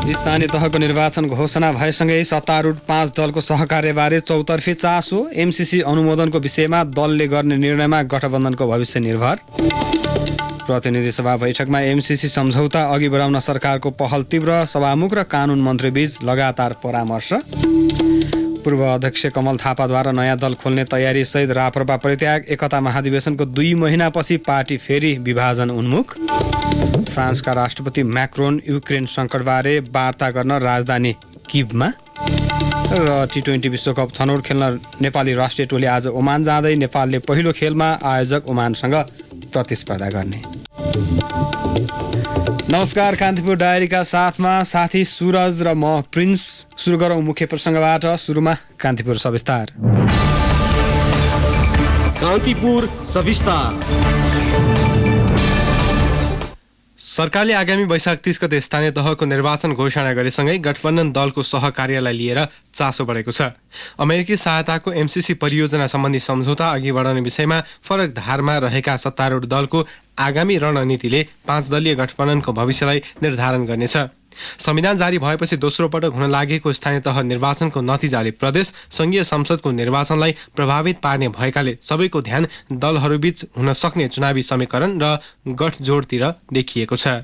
स्थानीय तहको निर्वाचन घोषणा भएसँगै सत्तारूढ 5 दलको सहकार्यबारे चौतर्फी चासो। एमसीसी अनुमोदनको विषयमा दलले गर्ने निर्णयमा गठबन्धनको भविष्य निर्भर। प्रतिनिधि सभा बैठकमा एमसीसी सम्झौता अघि बढाउन सरकारको पहल तीव्र। सभामुख र कानुन मन्त्रीबीच लगातार परामर्श। पूर्व अध्यक्ष कमल थापाद्वारा नयाँ दल खोल्ने तयारी सहित राप्रपा परित्याग। एकता महाधिवेशनको 2 महिनापछि पार्टी फेरि विभाजन उन्मुख। फ्रान्सका राष्ट्रपति म्याक्रोन युक्रेन सङ्कटबारे वार्ता गर्न राजधानी किभमा। र टी20 विश्वकप छनौट खेल्न नेपाली राष्ट्रिय टोली आज ओमान जाँदै। नेपालले पहिलो खेलमा आयोजक ओमानसँग प्रतिस्पर्धा गर्ने। नमस्कार, कान्तिपुर डायरीका साथमा साथी सुरज र म प्रिन्स। सुरु गरौँ मुख्य प्रसङ्गबाट। सुरुमा कान्तिपुर सविस्तार। कान्तिपुर सविस्तार। सरकारले आगामी वैशाख 30 गते स्थानीय तहको निर्वाचन घोषणा गरेसँगै गठबन्धन दलको सहकार्यलाई लिएर चासो बढेको छ। अमेरिकी सहायताको एमसीसी परियोजना सम्बन्धी सम्झौता अघि बढाउने विषयमा फरक धारमा रहेका सत्तारूढ दलको आगामी रणनीतिले 5 दलीय गठबन्धनको भविष्यलाई निर्धारण गर्नेछ। संविधान जारी भएपछि दोस्रो पटक हुन लागेको स्थानीय तह निर्वाचनको नतिजाले प्रदेश संघीय संसदको निर्वाचनलाई प्रभावित पार्ने भएकाले सबैको ध्यान दलहरूबीच हुन सक्ने चुनावी समीकरण र गठजोडतिर देखिएको छ।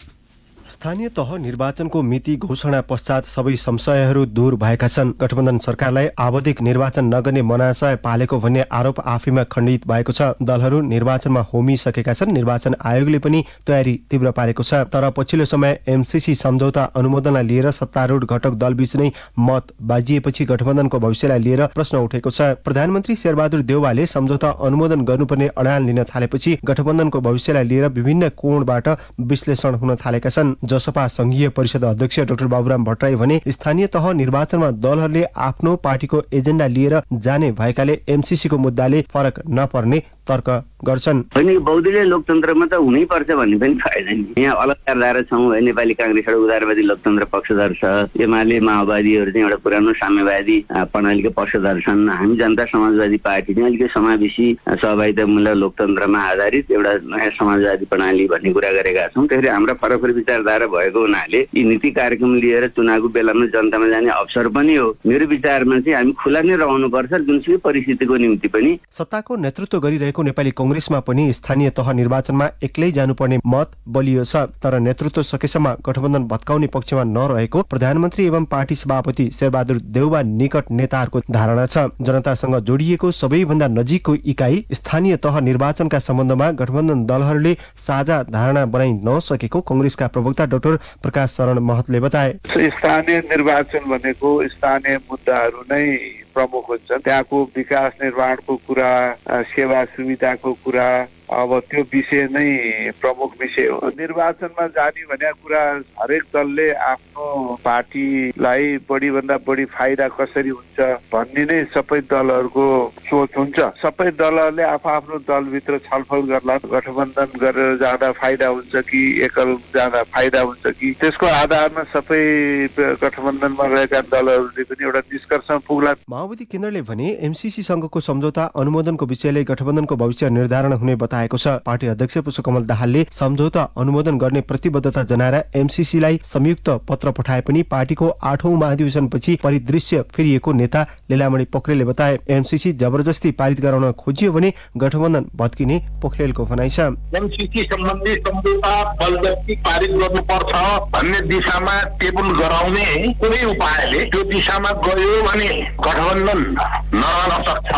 स्थानीय तह निर्वाचनको मिति घोषणा पश्चात सबै संशयहरू दूर भएका छन्। गठबन्धन सरकारलाई आवधिक निर्वाचन नगर्ने मनाशय पालेको भन्ने आरोप आफैमा खण्डित भएको छ। दलहरू निर्वाचनमा होमिसकेका छन्। निर्वाचन आयोगले पनि तयारी तीव्र पारेको छ। तर पछिल्लो समय एमसीसी सम्झौता अनुमोदनलाई लिएर सत्तारूढ घटक दलबीच नै मत बाजिएपछि गठबन्धनको भविष्यलाई लिएर प्रश्न उठेको छ। प्रधानमन्त्री शेरबहादुर देउवाले सम्झौता अनुमोदन गर्नुपर्ने अडान लिन थालेपछि गठबन्धनको भविष्यलाई लिएर विभिन्न कोणबाट विश्लेषण हुन थालेका छन्। जसपा संघीय परिषद अध्यक्ष डाक्टर बाबुराम भट्टराई भने स्थानीय तह निर्वाचनमा दलहरूले आफ्नो पार्टीको एजेन्डा लिएर जाने भएकाले एमसीसीको मुद्दाले फरक नपर्ने तर्क गर्छन्। होइन, बहुदलीय लोकतन्त्रमा त हुनै पर्छ भन्ने पनि छैन नि। यहाँ अलग छौँ। नेपाली काङ्ग्रेस एउटा उदारवादी लोकतन्त्र पक्षधर छ। एमाले माओवादीहरू चाहिँ एउटा पुरानो साम्यवादी प्रणालीको पक्षधर छन्। हामी जनता समाजवादी पार्टी चाहिँ अलिकति समावेशी सहभागितामूलक लोकतन्त्रमा आधारित एउटा नयाँ समाजवादी प्रणाली भन्ने कुरा गरेका छौँ। त्यसरी हाम्रा फरक विचारधारा भएको हुनाले यी नीति कार्यक्रम लिएर चुनावको बेलामा जनतामा जाने अवसर पनि हो। मेरो विचारमा चाहिँ हामी खुला नै रहनुपर्छ जुनसुकै परिस्थितिको निम्ति पनि। सत्ताको नेतृत्व गरिरहेको नेपाली कांग्रेसमा पनि स्थानीय तह निर्वाचनमा एक्लै जानुपर्ने मत बलियो छ। तर नेतृत्व सकेसम्म गठबन्धन भत्काउने पक्षमा नरहेको प्रधानमन्त्री एवं पार्टी सभापति शेरबहादुर देउवा निकट नेताहरूको धारणा छ। जनतासँग जोडिएको सबैभन्दा नजिकको इकाइ स्थानीय तह निर्वाचनका सम्बन्धमा गठबन्धन दलहरूले साझा धारणा बनाइ नसकेको कांग्रेसका प्रवक्ता डाक्टर प्रकाश शरण महतले बताए। स्थानीय निर्वाचन भनेको स्थानीय मुद्दाहरू नै प्रमुख हुन्छ। त्यहाँको विकास निर्माणको कुरा, सेवा सुविधाको कुरा, अब त्यो विषय नै प्रमुख विषय हो। निर्वाचनमा जाने भन्ने कुरा हरेक दलले आफ्नो पार्टीलाई बढी भन्दा बढी फाइदा कसरी हुन्छ भन्ने नै सबै दलहरूको सोच हुन्छ। सबै दलहरूले आफ्नो दलभित्र छलफल गर्ला। गठबन्धन गरेर जाँदा फाइदा हुन्छ कि एकल जाँदा फाइदा हुन्छ कि, त्यसको आधारमा सबै गठबन्धनमा रहेका दलहरूले पनि एउटा निष्कर्षमा पुग्ला। माओवादी केन्द्रले भने एमसीसी सँगको सम्झौता अनुमोदनको विषयले गठबन्धनको भविष्य निर्धारण हुने बताएको छ। पार्टी अध्यक्ष पुष्पकमल दाहालले सम्झौता अनुमोदन गर्ने प्रतिबद्धता जनाएर एमसीसीलाई संयुक्त पत्र पठाए पनि पार्टीको 8औं महाधिवेशनपछि परिदृश्य फेरिएको नेता लीलामणि पोखरेलले बताए। एमसीसी जबरजस्ती पारित गराउन खोजियो भने गठबन्धन भत्किने पोखरेलको भनाइ छ। एमसीसी सम्बन्धी सम्झौता बलजफ्ती पारित गर्नुपर्छ भन्ने दिशामा टेबल गराउने कुनै उपायले त्यो दिशामा गयो भने गठबन्धन नरहन सक्छ।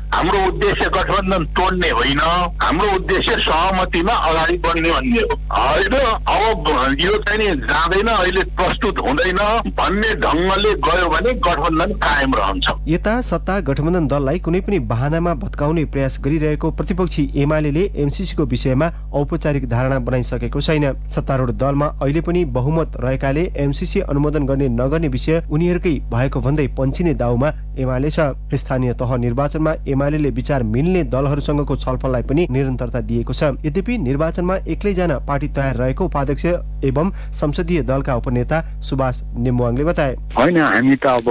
हाम्रो उद्देश्य गठबन्धन तोड्ने होइन, हाम्रो उद्देश्य सहमतिमा अगाडि बढ्ने भन्ने हो। होइन, अब यो चाहिँ नि जाँदैन, अहिले प्रस्तुत हुँदैन भन्ने ढङ्गले गयो भने गठबन्धन कायम रहन्छ। यता सत्ता गठबन्धन दललाई कुनै पनि बहानामा भत्काउने प्रयास गरिरहेको प्रतिपक्षी एमाले एमसीसीको विषयमा औपचारिक धारणा बनाइसकेको छैन। सत्तारूढ दलमा अहिले पनि बहुमत रहेकाले एमसीसी अनुमोदन गर्ने नगर्ने विषय उनीहरूकै भएको भन्दै पन्छिने दाउमा एमाले छ। स्थानीय तह निर्वाचनमा एमाले विचार मिल्ने दलहरूसँगको छलफललाई पनि निरन्तरता दिएको छ। यद्यपि निर्वाचनमा एक्लै जान पार्टी तयार रहेको उपाध्यक्ष एवं संसदीय दलका उपनेता सुभाष नेमुवाङले बताए। होइन, हामी त अब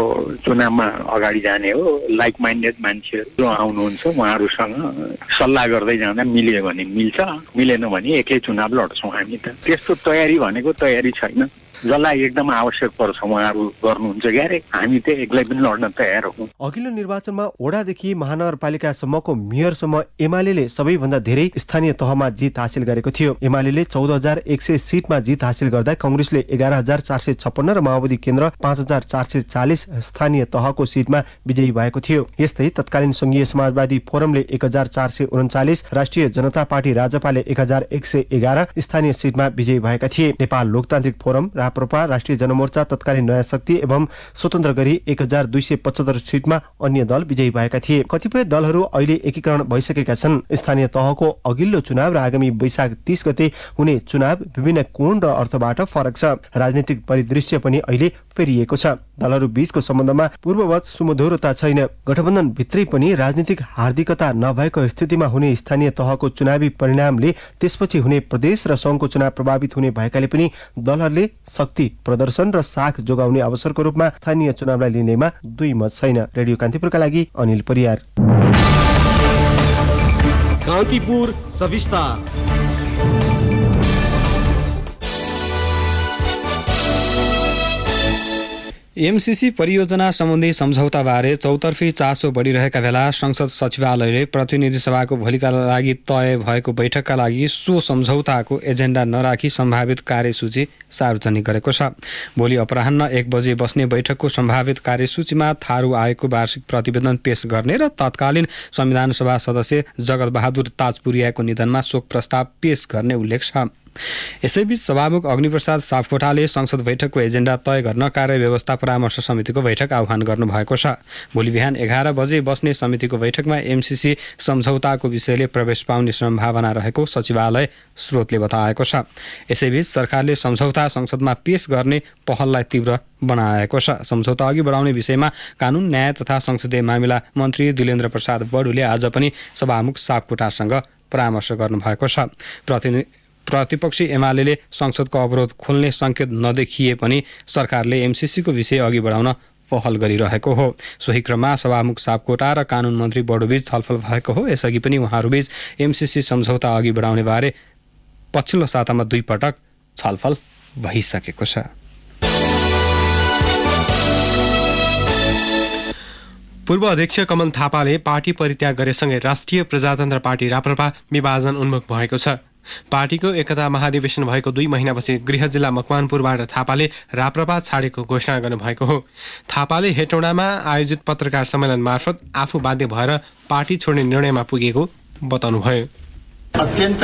चुनावमा अगाडि जाने हो। लाइक माइन्डेड मान्छेहरू जो आउनुहुन्छ उहाँहरूसँग सल्लाह गर्दै जाँदा मिल्यो भने मिल्छ, मिलेन भने एक्लै चुनाव लड्छौँ। हामी त त्यस्तो तयारी भनेको तयारी छैन। जसलाई एकदम आवश्यक पर्छ उहाँहरू गर्नुहुन्छ क्यारे हामी चाहिँ एक्लै पनि लड्न तयार हौँ। अघिल्लो निर्वाचनमा वडादेखि महानगरपालिकासम्मको मेयरसम्म एमाले सबैभन्दा धेरै स्थानीय तहमा जित हासिल गरेको थियो। एमाले 14,100 सिटमा जित हासिल गर्दा कांग्रेसले 11,456 र माओवादी केन्द्र 5,440 स्थानीय तहको सिटमा विजयी भएको थियो। यस्तै तत्कालीन संघीय समाजवादी फोरमले 1,439, राष्ट्रिय जनता पार्टी राजपाले 1,111 स्थानीय सिटमा विजयी भएका थिए। नेपाल लोकतान्त्रिक फोरम, राप्रपा, राष्ट्रिय जनमोर्चा, तत्कालीन नयाँ शक्ति एवं स्वतन्त्र गरी 1,275 सिटमा अन्य दल विजयी भएका थिए। कतिपय दलहरू अहिले एकीकरण भइसकेका छन्। स्थानीय तहको अघिल्लो चुनाव र आगामी वैशाख 30 गते हुने चुनाव विभिन्न कोण र अर्थबाट फरक छ। राजनीतिक परिदृश्य पनि अहिले फेरिएको छ। दलहरू बीचको सम्बन्धमा पूर्ववत सुमधुरता छैन। गठबन्धन भित्रै पनि राजनीतिक हार्दिकता नभएको स्थितिमा हुने स्थानीय तहको चुनावी परिणामले त्यसपछि हुने प्रदेश र संघको चुनाव प्रभावित हुने भएकाले पनि दलहरूले शक्ति प्रदर्शन र साख जोगाउने अवसरको रूपमा स्थानीय चुनावलाई लिनेमा दुई मत छैन। रेडियो कान्तिपुरका लागि अनिल परियार। कान्तिपुर सविस्ता। एमसीसी परियोजना सम्बन्धी सम्झौताबारे चौतर्फी चासो बढिरहेका बेला संसद सचिवालयले प्रतिनिधि सभाको भोलिका लागि तय भएको बैठकका लागि सो सम्झौताको एजेन्डा नराखी सम्भावित कार्यसूची सार्वजनिक गरेको छ। भोलि अपराह्न 1 बजे बस्ने बैठकको सम्भावित कार्यसूचीमा थारू आयोगको वार्षिक प्रतिवेदन पेश गर्ने र तत्कालीन संविधान सभा सदस्य जगत बहादुर ताजपुरियाको निधनमा शोक प्रस्ताव पेश गर्ने उल्लेख छ। यसैबीच सभामुख अग्निप्रसाद सापकोटाले संसद बैठकको एजेन्डा तय गर्न कार्य व्यवस्था परामर्श समितिको बैठक आह्वान गर्नुभएको छ। भोलि बिहान 11 बजे बस्ने समितिको बैठकमा एमसीसी सम्झौताको विषयले प्रवेश पाउने सम्भावना रहेको सचिवालय स्रोतले बताएको छ। यसैबीच सरकारले सम्झौता संसदमा पेश गर्ने पहललाई तीव्र बनाएको छ। सम्झौता अघि बढाउने विषयमा कानुन, न्याय तथा संसदीय मामिला मन्त्री दिलेन्द्र प्रसाद बडुले आज पनि सभामुख सापकोटासँग परामर्श गर्नुभएको छ। प्रतिपक्षी एमाले संसदको अवरोध खोल्ने संकेत नदेखिए पनि सरकारले एमसीसीको विषय अघि बढाउन पहल गरिरहेको हो। सोही क्रममा सभामुख सापकोटा र कानुन मन्त्री बडुबीच छलफल भएको हो। यसअघि पनि उहाँहरूबीच एमसीसी सम्झौता अघि बढाउने बारे पछिल्लो सातामा 2 पटक छलफल भइसकेको छ। पूर्व अध्यक्ष कमल थापाले पार्टी परित्याग गरेसँगै राष्ट्रिय प्रजातन्त्र पार्टी राप्रपा विभाजन उन्मुख भएको छ। पार्टीको एकता महाधिवेशन भएको 2 महिनापछि गृह जिल्ला मकवानपुरबाट थापाले राप्रपा छाडेको घोषणा गर्नुभएको हो। थापाले हेटौडामा आयोजित पत्रकार सम्मेलन मार्फत आफू बाध्य भएर पार्टी छोड्ने निर्णयमा पुगेको बताउनुभयो। अत्यन्त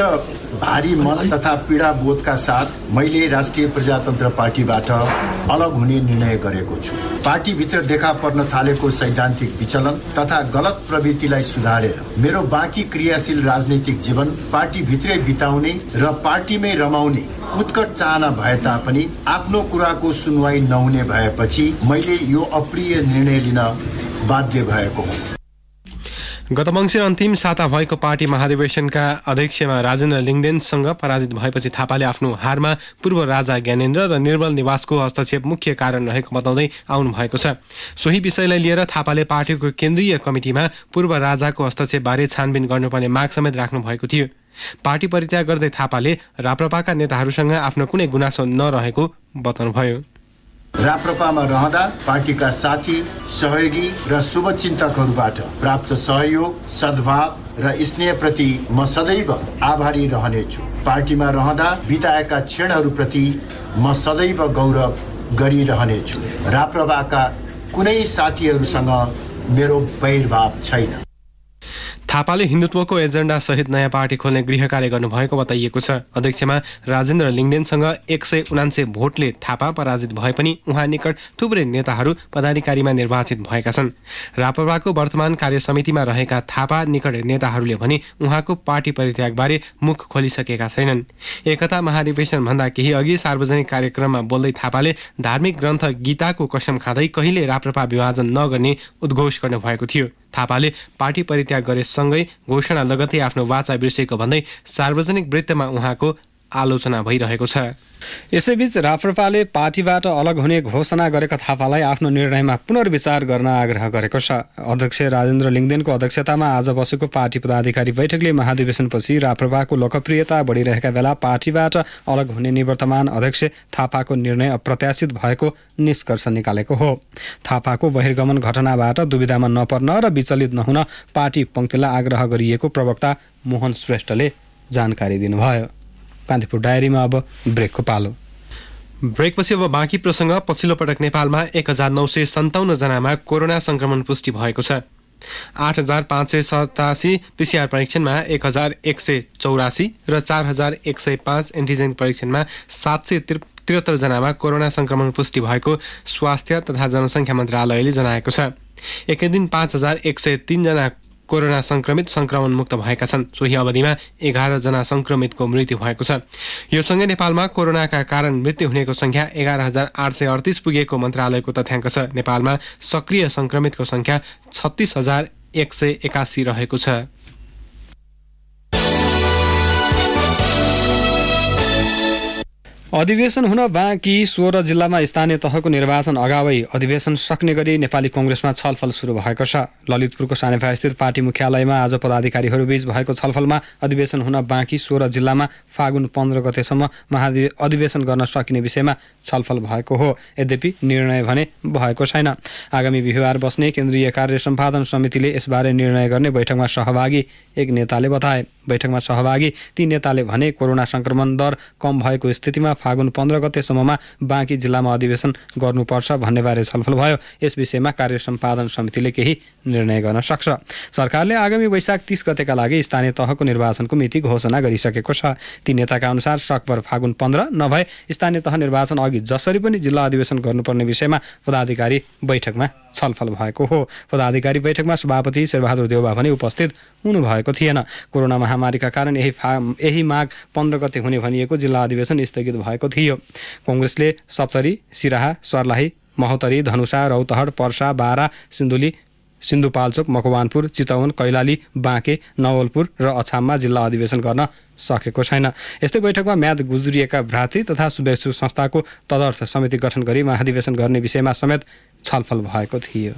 भारी मन तथा पीडा बोधका साथ मैले राष्ट्रिय प्रजातन्त्र पार्टीबाट अलग हुने निर्णय गरेको छु। पार्टीभित्र देखा पर्न थालेको सैद्धान्तिक विचलन तथा गलत प्रवृत्तिलाई सुधारेर मेरो बाँकी क्रियाशील राजनीतिक जीवन पार्टीभित्रै बिताउने र पार्टीमै रमाउने उत्कट चाहना भए तापनि आफ्नो कुराको सुनवाई नहुने भएपछि मैले यो अप्रिय निर्णय लिन बाध्य भएको हो। गत मङ्सिर अन्तिम साता भएको पार्टी महाधिवेशनका अध्यक्षमा राजेन्द्र लिङ्गदेनसँग पराजित भएपछि थापाले आफ्नो हारमा पूर्व राजा ज्ञानेन्द्र र निर्मल निवासको हस्तक्षेप मुख्य कारण रहेको बताउँदै आउनु भएको छ। सोही विषयलाई लिएर थापाले पार्टीको केन्द्रीय कमिटीमा पूर्व राजाको हस्तक्षेपबारे छानबिन गर्नुपर्ने माग समेत राख्नु भएको थियो। पार्टी परित्याग गर्दै थापाले राप्रपाका नेताहरूसँग आफ्नो कुनै गुनासो नरहेको बताउनुभयो। राप्रपामा रहँदा पार्टीका साथी, सहयोगी र शुभचिन्तकहरूबाट प्राप्त सहयोग, सद्भाव र स्नेहप्रति म सदैव आभारी रहनेछु। पार्टीमा रहँदा बिताएका क्षणहरूप्रति म सदैव गौरव गरिरहनेछु। राप्रपाका कुनै साथीहरूसँग मेरो वैरभाव छैन। थापाले हिन्दुत्वको एजेन्डा सहित नयाँ पार्टी खोल्ने गृह कार्य गर्नुभएको बताइएको छ। अध्यक्षमा राजेन्द्र लिङ्गदेनसँग 179 भोटले थापा पराजित भए पनि उहाँ निकट थुप्रै नेताहरू पदाधिकारीमा निर्वाचित भएका छन्। राप्रपाको वर्तमान कार्य समितिमा रहेका थापा निकट नेताहरूले भने उहाँको पार्टी परित्यागबारे मुख खोलिसकेका छैनन्। एकता महाधिवेशन भन्दा केही अघि सार्वजनिक कार्यक्रममा बोल्दै थापाले धार्मिक ग्रन्थ गीताको कसम खाँदै कहिले राप्रपा विभाजन नगर्ने उद्घोष गर्नुभएको थियो। थापाले पार्टी परित्याग गरेसँगै घोषणा लगतै आफ्नो वाचा बिर्सेको भन्दै सार्वजनिक वृत्तमा उहाँको आलोचना भइरहेको छ। यसैबीच राप्रपाले पार्टीबाट अलग हुने घोषणा गरेका थापालाई आफ्नो निर्णयमा पुनर्विचार गर्न आग्रह गरेको छ। अध्यक्ष राजेन्द्र लिङदेनको अध्यक्षतामा आज बसेको पार्टी पदाधिकारी बैठकले महाधिवेशनपछि राप्रपाको लोकप्रियता बढिरहेका बेला पार्टीबाट अलग हुने निवर्तमान अध्यक्ष थापाको निर्णय अप्रत्याशित भएको निष्कर्ष निकालेको हो। थापाको बहिर्गमन घटनाबाट दुविधामा नपर्न र विचलित नहुन पार्टी पङ्क्तिलाई आग्रह गरिएको प्रवक्ता मोहन श्रेष्ठले जानकारी दिनुभयो। कान्तिपुर डायरीमा अब ब्रेकको पालो। ब्रेकपछि अब बाँकी प्रसङ्ग। पछिल्लो पटक नेपालमा 1957 जनामा कोरोना संक्रमण पुष्टि भएको छ। 8587 पीसीआर परीक्षणमा 1184 र 4105 एन्टिजेन परीक्षणमा 773 जनामा कोरोना संक्रमण पुष्टि भएको स्वास्थ्य तथा जनसङ्ख्या मन्त्रालयले जनाएको छ। एकै दिन 5103 जना कोरोना संक्रमण मुक्त भएका छन्। सोही अवधिमा 11 जना संक्रमितको मृत्यु भएको छ। यो सँगै नेपालमा कोरोनाका कारण मृत्यु हुनेको संख्या 11838 पुगेको मन्त्रालयको तथ्याङ्क छ। नेपालमा सक्रिय संक्रमितको संख्या 36181 रहेको छ। अधिवेशन हुन बाँकी 16 जिल्लामा स्थानीय तहको निर्वाचन अगावै अधिवेशन सक्ने गरी नेपाली कङ्ग्रेसमा छलफल सुरु भएको छ। ललितपुरको सानेफा-स्थित पार्टी मुख्यालयमा आज पदाधिकारीहरूबीच भएको छलफलमा अधिवेशन हुन बाँकी 16 जिल्लामा फागुन 15 गतेसम्म अधिवेशन गर्न सकिने विषयमा छलफल भएको हो। यद्यपि निर्णय भने भएको छैन। आगामी बिहिबार बस्ने केन्द्रीय कार्य सम्पादन समितिले यसबारे निर्णय गर्ने बैठकमा सहभागी एक नेताले बताए। बैठकमा सहभागी ती नेताले भने कोरोना संक्रमण दर कम भएको स्थितिमा फागुन 15 गतेसम्ममा बाँकी जिल्लामा अधिवेशन गर्नुपर्छ भन्नेबारे छलफल भयो। यस विषयमा कार्य सम्पादन समितिले केही निर्णय गर्न सक्छ। सरकारले आगामी वैशाख 30 गतेका लागि स्थानीय तहको निर्वाचनको मिति घोषणा गरिसकेको छ। ती नेताका अनुसार सकभर फागुन 15 नभए स्थानीय तह निर्वाचन अघि जसरी पनि जिल्ला अधिवेशन गर्नुपर्ने विषयमा पदाधिकारी बैठकमा छलफल भएको हो। पदाधिकारी बैठकमा सभापति शेरबहादुर देउबा पनि उपस्थित हुनुभएको थिएन। कोरोना महामारीका कारण यही माघ 15 गते हुने भनिएको जिल्ला अधिवेशन स्थगित भएको थियो। कङ्ग्रेसले सप्तरी, सिराहा, सर्लाही, महोत्तरी, धनुषा, रौतहट, पर्सा, बारा, सिन्धुली, सिन्धुपाल्चोक, मकवानपुर, चितवन, कैलाली, बाँके, नवलपुर र अछाममा जिल्ला अधिवेशन गर्न सकेको छैन। यस्तै बैठकमा म्याद गुज्रिएका भ्रातृ तथा शुभेच्छु संस्थाको तदर्थ समिति गठन गरी महाधिवेशन गर्ने विषयमा समेत छलफल भएको थियो।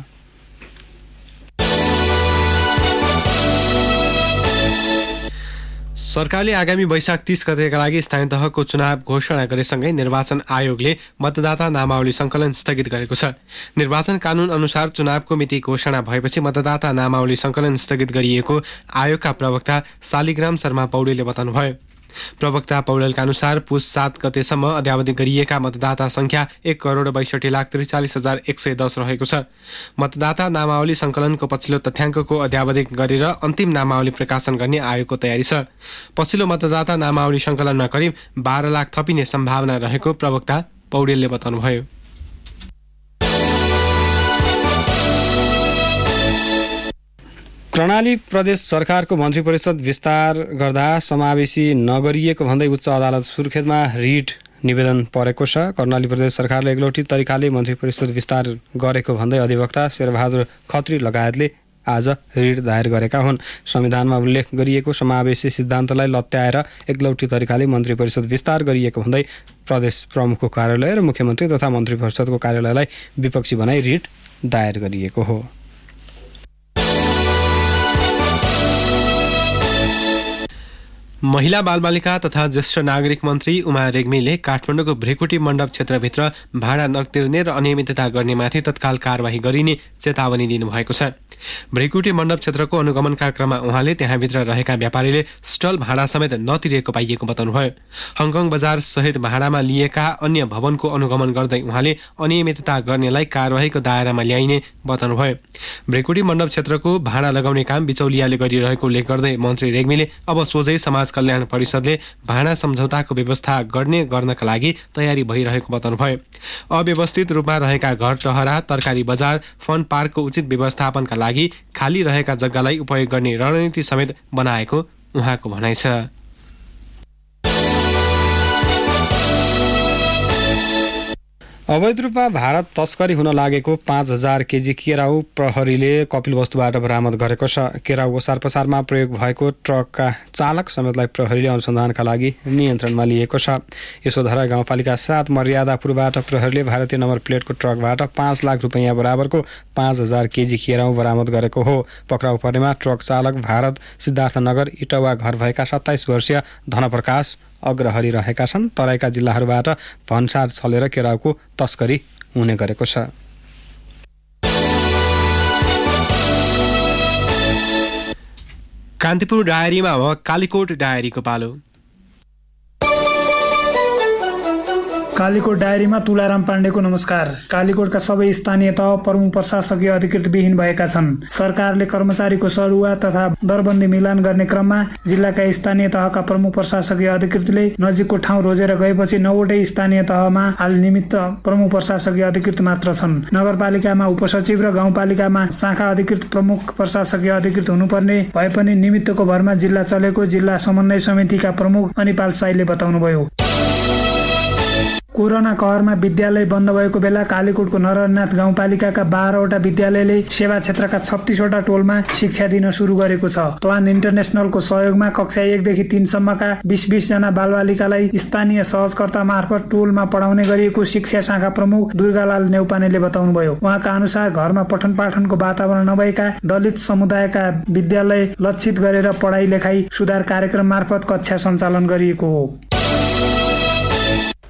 सरकारले आगामी वैशाख 30 गतेका लागि स्थानीय तहको चुनाव घोषणा गरेसँगै निर्वाचन आयोगले मतदाता नामावली सङ्कलन स्थगित गरेको छ। निर्वाचन कानुन अनुसार चुनावको मिति घोषणा भएपछि मतदाता नामावली सङ्कलन स्थगित गरिएको आयोगका प्रवक्ता शालिग्राम शर्मा पौडेलले बताउनुभयो। प्रवक्ता पौडेलका अनुसार पुस 7 गतेसम्म अद्यावधि गरिएका मतदाता संख्या 1,62,43,110 रहेको छ। मतदाता नामावली सङ्कलनको पछिल्लो तथ्याङ्कको अद्यावधि गरेर अन्तिम नामावली प्रकाशन गर्ने आयोगको तयारी छ। पछिल्लो मतदाता नामावली सङ्कलनमा करिब 12 लाख थपिने सम्भावना रहेको प्रवक्ता पौडेलले बताउनुभयो। कर्णाली प्रदेश सरकारको मन्त्री परिषद विस्तार गर्दा समावेशी नगरिएको भन्दै उच्च अदालत सुर्खेतमा रिट निवेदन परेको छ। कर्णाली प्रदेश सरकारले एकलौटी तरिकाले मन्त्री परिषद विस्तार गरेको भन्दै अधिवक्ता शेरबहादुर खत्री लगायतले आज रिट दायर गरेका हुन्। संविधानमा उल्लेख गरिएको समावेशी सिद्धान्तलाई लत्याएर एकलौटी तरिकाले मन्त्री परिषद विस्तार गरिएको भन्दै प्रदेश प्रमुखको कार्यालय र मुख्यमन्त्री तथा मन्त्री परिषदको कार्यालयलाई विपक्षी बनाई रिट दायर गरिएको हो। महिला बालबालिका तथा ज्येष्ठ नागरिक मन्त्री उमा रेग्मीले काठमाडौँको भ्रेकुटी मण्डप क्षेत्रभित्र भाडा नतिर्ने र अनियमितता गर्नेमाथि तत्काल कारबाही गरिने चेतावनी दिनुभएको छ। भ्रेकुटी मण्डप क्षेत्रको अनुगमनका क्रममा उहाँले त्यहाँभित्र रहेका व्यापारीले स्टल भाडा समेत नतिरेको पाइएको बताउनुभयो। हङकङ बजार सहित भाडामा लिएका अन्य भवनको अनुगमन गर्दै उहाँले अनियमितता गर्नेलाई कारबाहीको दायरामा ल्याइने बताउनुभयो। भ्रेकुटी मण्डप क्षेत्रको भाडा लगाउने काम बिचौलियाले गरिरहेको उल्लेख गर्दै मन्त्री रेग्मीले अब सोझै समाज कल्याण परिषदले भाडा सम्झौताको व्यवस्था गर्नका लागि तयारी भइरहेको बताउनुभयो। अव्यवस्थित रूपमा रहेका घर टहरा, तरकारी बजार, फन पार्कको उचित व्यवस्थापनका लागि खाली रहेका जग्गालाई उपयोग गर्ने रणनीति समेत बनाएको उहाँको भनाइ छ। अवैध रूपमा भारत तस्करी हुन लागेको 5000 केजी केराउ प्रहरीले कपिलवस्तुबाट बरामद गरेको छ। केराउ ओसार पसारमा प्रयोग भएको ट्रकका चालक समेतलाई प्रहरीले अनुसन्धानका लागि नियन्त्रणमा लिएको छ। यशोधरा गाउँपालिका 7 मर्यादापुरबाट प्रहरीले भारतीय नम्बर प्लेटको ट्रकबाट 5 लाख रुपैयाँ बराबरको 5000 केजी केराउ बरामद गरेको हो। पक्राउ पर्नेमा ट्रक चालक भारत सिद्धार्थनगर इटवा घर भएका 27 वर्षीय धनप्रकाश अग्रहरी रहेका छन्। तराईका जिल्लाहरूबाट भन्सार छलेर केराउको तस्करी हुने गरेको छ। कान्तिपुर डायरीमा अब कालीकोट डायरीको पालो। कालीकोट डायरीमा तुलाराम पाण्डेको नमस्कार। कालीकोटका सबै स्थानीय तह प्रमुख प्रशासकीय अधिकृत विहीन भएका छन्। सरकारले कर्मचारीको सरुवा तथा दरबन्दी मिलान गर्ने क्रममा जिल्लाका स्थानीय तहका प्रमुख प्रशासकीय अधिकृतले नजिकको ठाउँ रोजेर गएपछि 9वटै स्थानीय तहमा हाल निमित्त प्रमुख प्रशासकीय अधिकृत मात्र छन्। नगरपालिकामा उपसचिव र गाउँपालिकामा शाखा अधिकृत प्रमुख प्रशासकीय अधिकृत हुनुपर्ने भए पनि निमित्तको भरमा जिल्ला चलेको जिल्ला समन्वय समितिका प्रमुख अनिपाल साईले बताउनुभयो। कोरोना कहरमा विद्यालय बन्द भएको बेला कालीकोटको नरनाथ गाउँपालिकाका 12वटा विद्यालयले सेवा क्षेत्रका 36वटा टोलमा शिक्षा दिन सुरु गरेको छ। प्लान इन्टरनेसनलको सहयोगमा कक्षा 1 देखि 3 सम्मका 20 जना बालबालिकालाई स्थानीय सहजकर्ता मार्फत टोलमा पढाउने गरिएको शिक्षा शाखा प्रमुख दुर्गालाल नेउपानेले बताउनुभयो। उहाँका अनुसार घरमा पठन पाठनको वातावरण नभएका दलित समुदायका विद्यालय लक्षित गरेर पढाइ लेखाइ सुधार कार्यक्रम मार्फत कक्षा सञ्चालन गरिएको हो।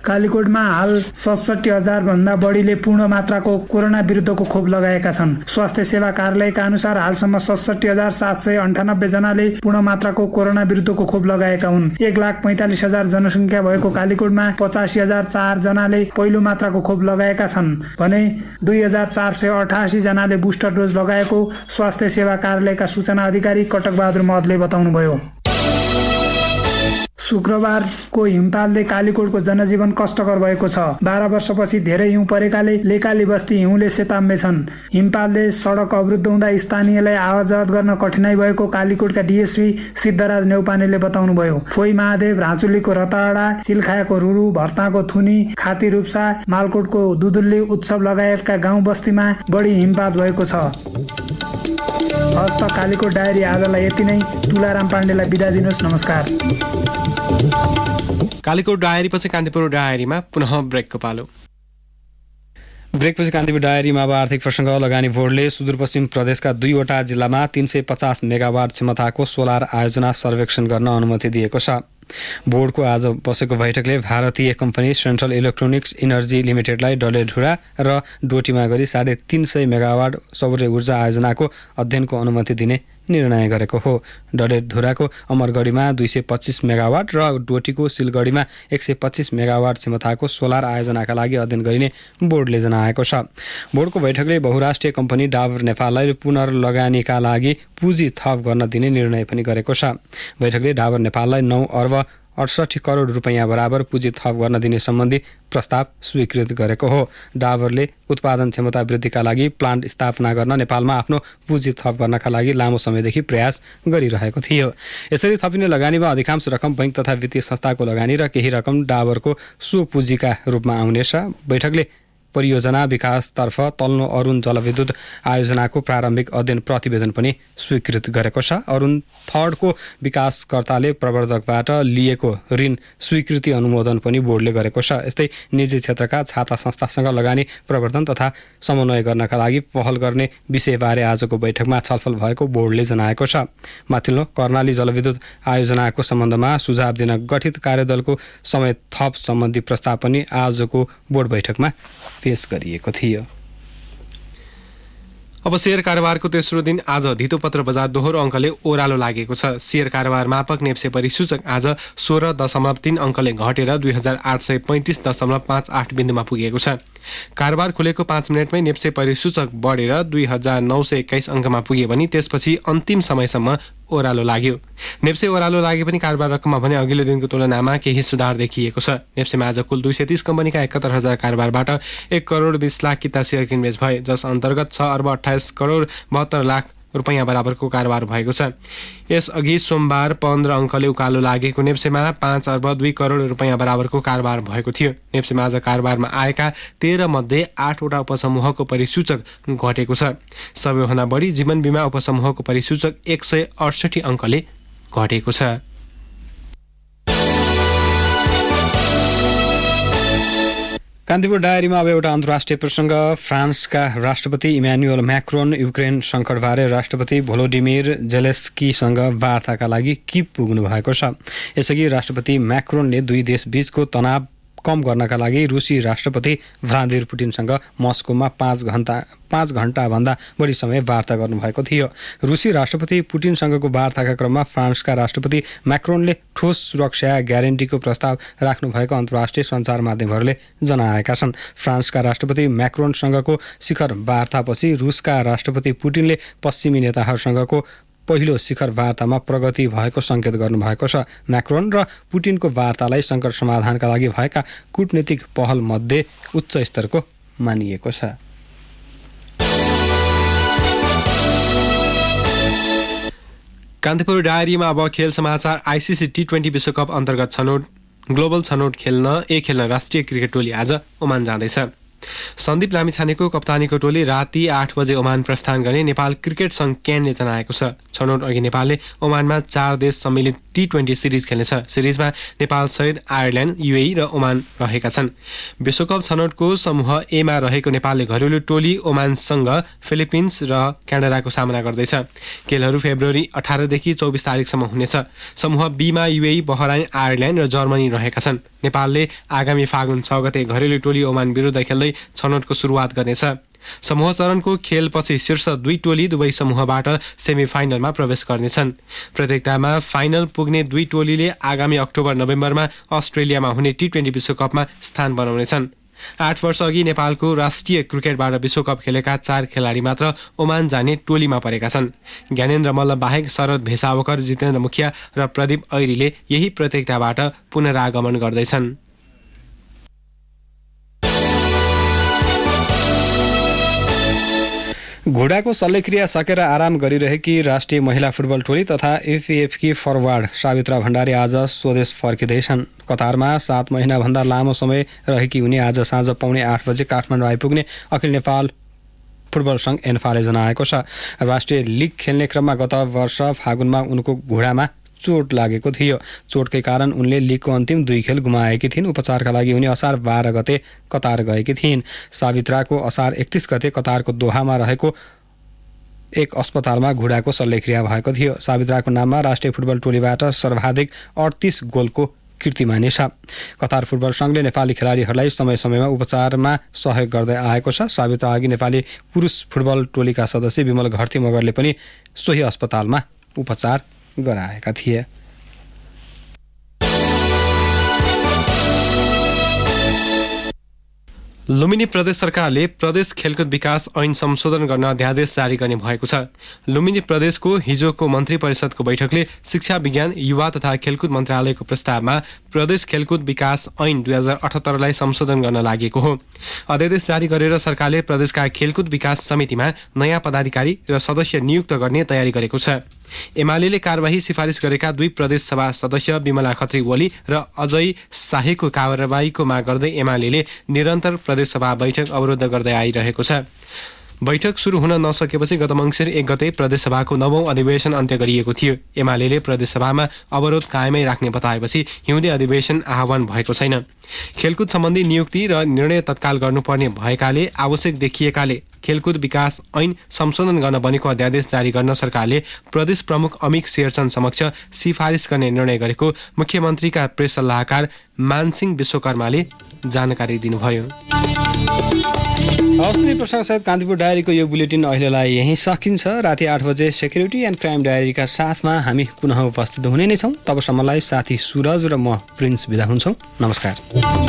कालीकोटमा हाल 67,000 भन्दा बढीले पूर्ण मात्राको कोरोना विरुद्धको खोप लगाएका छन्। स्वास्थ्य सेवा कार्यालयका अनुसार हालसम्म 67,798 जनाले पूर्ण मात्राको कोरोना विरुद्धको खोप लगाएका हुन्। 1,45,000 जनसङ्ख्या भएको कालीकोटमा 85,004 जनाले पहिलो मात्राको खोप लगाएका छन् भने 2,488 जनाले बुस्टर डोज लगाएको स्वास्थ्य सेवा कार्यालयका सूचना अधिकारी कटक बहादुर महतले बताउनुभयो। शुक्रबारको हिमपालले कालीकोटको जनजीवन कष्टकर भएको छ। 12 वर्षपछि धेरै हिउँ परेकाले लेकाली बस्ती हिउँले सेताम्बे छन्। हिमपालले सडक अवरुद्ध हुँदा स्थानीयलाई आवाजावत गर्न कठिनाई भएको कालीकोटका डिएसपी सिद्धराज नेउपानेले बताउनुभयो। फोई महादेव, राँचुलीको रताडा, चिल्खायाको रुरु, भर्ताको थुनी, खाती रूप्सा, मालकोटको दुदुल्ली उत्सव लगायतका गाउँ बस्तीमा बढी हिमपात भएको छ। हस्त कालीकोट डायरी आजलाई यति नै। तुलाराम पाण्डेलाई बिदा दिनुहोस्। नमस्कार। कालीकोट डायरीपछि कान्तिपुर डायरीमा पुनः ब्रेकको पालो। ब्रेकपछि कान्तिपुर डायरीमा अब आर्थिक प्रसङ्ग। लगानी बोर्डले सुदूरपश्चिम प्रदेशका 2वटा जिल्लामा 350 मेगावाट क्षमताको सोलर आयोजना सर्वेक्षण गर्न अनुमति दिएको छ। बोर्डको आज बसेको बैठकले भारतीय कम्पनी सेन्ट्रल इलेक्ट्रोनिक्स इनर्जी लिमिटेडलाई डडेलधुरा र डोटीमा गरी 350 मेगावाट सौर्य ऊर्जा आयोजनाको अध्ययनको अनुमति दिने निर्णय गरेको हो। डडेलधुराको अमरगढीमा 225 मेगावाट र डोटीको सिलगढीमा 125 मेगावाट क्षमताको सोलर आयोजनाका लागि अध्ययन गरिने बोर्डले जनाएको छ। बोर्डको बैठकले बहुराष्ट्रिय कम्पनी डाबर नेपाललाई पुनर्लगानीका लागि पुँजी थप गर्न दिने निर्णय पनि गरेको छ। बैठकले डाबर नेपाललाई 9 अर्ब 68 करोड रुपैयाँ बराबर पुँजी थप गर्न दिने सम्बन्धी प्रस्ताव स्वीकृत गरेको हो। डाबरले उत्पादन क्षमता वृद्धिका लागि प्लान्ट स्थापना गर्न नेपालमा आफ्नो पुँजी थप गर्नका लागि लामो समयदेखि प्रयास गरिरहेको थियो। यसरी थपिने लगानीमा अधिकांश रकम बैंक तथा वित्तीय संस्थाको लगानी र केही रकम डाबरको स्वपुँजीका रूपमा आउनेछ। बैठकले परियोजना विकासतर्फ तल्लो अरुण जलविद्युत आयोजनाको प्रारम्भिक अध्ययन प्रतिवेदन पनि स्वीकृत गरेको छ। अरुण 3को विकासकर्ताले प्रवर्धकबाट लिएको ऋण स्वीकृति अनुमोदन पनि बोर्डले गरेको छ। यस्तै निजी क्षेत्रका छाता संस्थासँग लगानी प्रवर्धन तथा समन्वय गर्नका लागि पहल गर्ने विषयबारे आजको बैठकमा छलफल भएको बोर्डले जनाएको छ। माथिल्लो कर्णाली जलविद्युत आयोजनाको सम्बन्धमा सुझाव दिन गठित कार्यदलको समय थप सम्बन्धी प्रस्ताव पनि आजको बोर्ड बैठकमा पेश गरिएको थियो। अब शेयर कारोबारको तेस्रो दिन आज धितोपत्र बजार दोहोरो अङ्कले ओह्रालो लागेको छ। शेयर कारोबार मापक नेप्से परिसूचक आज 16.3 अङ्कले घटेर 2835.58 बिन्दुमा पुगेको छ। कारोबार खुलेको 5 मिनटमै नेप्से परिसूचक बढेर 2921 अङ्कमा पुगे भने त्यसपछि अन्तिम समयसम्म ओह्रालो लाग्यो। नेप्से ओह्रालो लागे पनि कारोबार रकममा भने अघिल्लो दिनको तुलनामा केही सुधार देखिएको छ। नेप्सेमा आज कुल 230 कम्पनीका 71,000 कारोबारबाट 1 करोड 20 लाख किता सेयर किनबेच भए, जस अन्तर्गत 6 अर्ब 28 करोड 72 लाख रुपैयाँ बराबरको कारोबार भएको छ। यसअघि सोमबार 15 अङ्कले उकालो लागेको नेप्सेमा 5 अर्ब 2 करोड रुपैयाँ बराबरको कारोबार भएको थियो। नेप्सेमा आज कारोबारमा आएका 13 मध्ये 8 वटा उपसमूहको परिसूचक घटेको छ। सबैभन्दा बढी जीवन बीमा उपसमूहको परिसूचक 168 अङ्कले घटेको छ। कान्तिपुर डायरीमा अब एउटा अन्तर्राष्ट्रिय प्रसङ्ग। फ्रान्सका राष्ट्रपति इमानुएल म्याक्रोन युक्रेन सङ्कटबारे राष्ट्रपति भोलोडिमिर जेलेस्कीसँग वार्ताका लागि किव पुग्नु भएको छ। यसअघि राष्ट्रपति म्याक्रोनले दुई देश बीचको तनाव कम गर्नका लागि रुसी राष्ट्रपति भ्लादिमिर पुटिनसँग मस्कोमा 5 घण्टाभन्दा बढी समय वार्ता गर्नुभएको थियो। रुसी राष्ट्रपति पुटिनसँगको वार्ताका क्रममा फ्रान्सका राष्ट्रपति म्याक्रोनले ठोस सुरक्षा ग्यारेन्टीको प्रस्ताव राख्नुभएको अन्तर्राष्ट्रिय सञ्चार माध्यमहरूले जनाएका छन्। फ्रान्सका राष्ट्रपति म्याक्रोनसँगको शिखर वार्तापछि रुसका राष्ट्रपति पुटिनले पश्चिमी नेताहरूसँगको पहिलो शिखर वार्तामा प्रगति भएको सङ्केत गर्नुभएको छ। म्याक्रोन र पुटिनको वार्तालाई सङ्कट समाधानका लागि भएका कूटनीतिक पहलमध्ये उच्च स्तरको मानिएको छ। कान्तिपुर डायरीमा अब खेल समाचार। आइसिसी T20 विश्वकप अन्तर्गत ग्लोबल छनौट खेल्न राष्ट्रिय क्रिकेट टोली आज ओमान जाँदैछ। सन्दीप लामिछानेको कप्तानीको टोली राति 8 बजे ओमान प्रस्थान गर्ने नेपाल क्रिकेट सङ्घ क्यानले जनाएको छ। छनौट अघि नेपालले ओमानमा 4 देश सम्मिलित T20 सिरिज खेल्नेछ। सिरिजमा नेपाल सहित आयरल्यान्ड, UAE र ओमान रहेका छन्। विश्वकप छनौटको समूह A मा रहेको नेपालले घरेलु टोली ओमानसँग फिलिपिन्स र क्यानाडाको सामना गर्दैछ। खेलहरू फेब्रुअरी 18 देखि 24 तारिकसम्म हुनेछ। समूह B मा UAE, बहराइन, आयरल्यान्ड र जर्मनी रहेका छन्। नेपालले आगामी फागुन 6 गते घरेलु टोली ओमान विरुद्ध खेल्दै छनौटको सुरुवात गर्नेछ। समूह चरणको खेलपछि शीर्ष 2 टोली दुवै समूहबाट सेमी फाइनलमा प्रवेश गर्नेछन्। प्रतियोगितामा फाइनल पुग्ने 2 टोलीले आगामी अक्टोबर-नोभेम्बरमा अस्ट्रेलियामा हुने T20 विश्वकपमा स्थान बनाउनेछन्। 8 वर्ष अघि नेपालको राष्ट्रिय क्रिकेटबाट विश्वकप खेलेका 4 खेलाडी मात्र ओमान जाने टोलीमा परेका छन्। ज्ञानेन्द्र मल्ल बाहेक शरद भेसावकर, जितेन्द्र मुखिया र प्रदीप ऐरीले यही प्रतियोगिताबाट पुनरागमन गर्दैछन्। घुँडाको शल्यक्रिया सकेर आराम गरिरहेकी राष्ट्रिय महिला फुटबल टोली तथा AFF की फरवार्ड सावित्रा भण्डारी आज स्वदेश फर्किँदैछन्। कतारमा 7 महिनाभन्दा लामो समय रहेकी उनी आज साँझ 7:45 बजे काठमाडौँ आइपुग्ने अखिल नेपाल फुटबल सङ्घ एन्फाले जनाएको छ। राष्ट्रिय लिग खेल्ने क्रममा गत वर्ष फागुनमा उनको घुँडामा चोट लागेको थियो। चोटकै कारण उनले लिगको अन्तिम 2 खेल गुमाएकी थिइन्। उपचारका लागि उनी असार 12 गते कतार गएकी थिइन्। सावित्राको असार 31 गते कतारको दोहामा रहेको एक अस्पतालमा घुँडाको शल्यक्रिया भएको थियो। सावित्राको नाममा राष्ट्रिय फुटबल टोलीबाट सर्वाधिक 38 गोलको कीर्तिमानी छ। कतार फुटबल सङ्घले नेपाली खेलाडीहरूलाई समय समयमा उपचारमा सहयोग गर्दै आएको छ। सावित्रा अघि नेपाली पुरुष फुटबल टोलीका सदस्य विमल घरती मगरले पनि सोही अस्पतालमा उपचार गराएका थिए। लुम्बिनी प्रदेश सरकारले प्रदेश खेलकुद विकास ऐन संशोधन गर्न अध्यादेश जारी गर्ने भएको छ। लुम्बिनी प्रदेशको हिजोको मन्त्री परिषदको बैठकले शिक्षा, विज्ञान, युवा तथा खेलकुद मन्त्रालयको प्रस्तावमा प्रदेश खेलकुद विकास ऐन 2078लाई संशोधन गर्न लागेको हो। अध्यादेश जारी गरेर सरकारले प्रदेशका खेलकुद विकास समितिमा नयाँ पदाधिकारी र सदस्य नियुक्त गर्ने तयारी गरेको छ। एमाले कारबाही सिफारिस गरेका 2 प्रदेश सभा सदस्य विमला खत्री ओली र अजय शाहीको कारबाहीको माग गर्दै एमाले निरन्तर प्रदेश सभा बैठक अवरुद्ध गर्दै आइरहेको छ। बैठक सुरु हुन नसकेपछि गत मङ्सिर 1 गते प्रदेशसभाको 9औं अधिवेशन अन्त्य गरिएको थियो। एमाले प्रदेशसभामा अवरोध कायमै राख्ने बताएपछि हिउँदे अधिवेशन आह्वान भएको छैन। खेलकुद सम्बन्धी नियुक्ति र निर्णय तत्काल गर्नुपर्ने भएकाले आवश्यक देखिएकाले खेलकुद विकास ऐन संशोधन गर्न बनेको अध्यादेश जारी गर्न सरकारले प्रदेश प्रमुख अमिक शेरचन समक्ष सिफारिस गर्ने निर्णय गरेको मुख्यमन्त्रीका प्रेस सल्लाहकार मानसिंह विश्वकर्माले जानकारी दिनुभयो। प्रसङ्गसहित कान्तिपुर डायरीको यो बुलेटिन अहिलेलाई यहीँ सकिन्छ। राति 8 बजे सेक्युरिटी एन्ड क्राइम डायरीका साथमा हामी पुनः उपस्थित हुने नै छौँ। तबसम्मलाई साथी सुरज र म प्रिन्स बिदा हुन्छौँ। नमस्कार।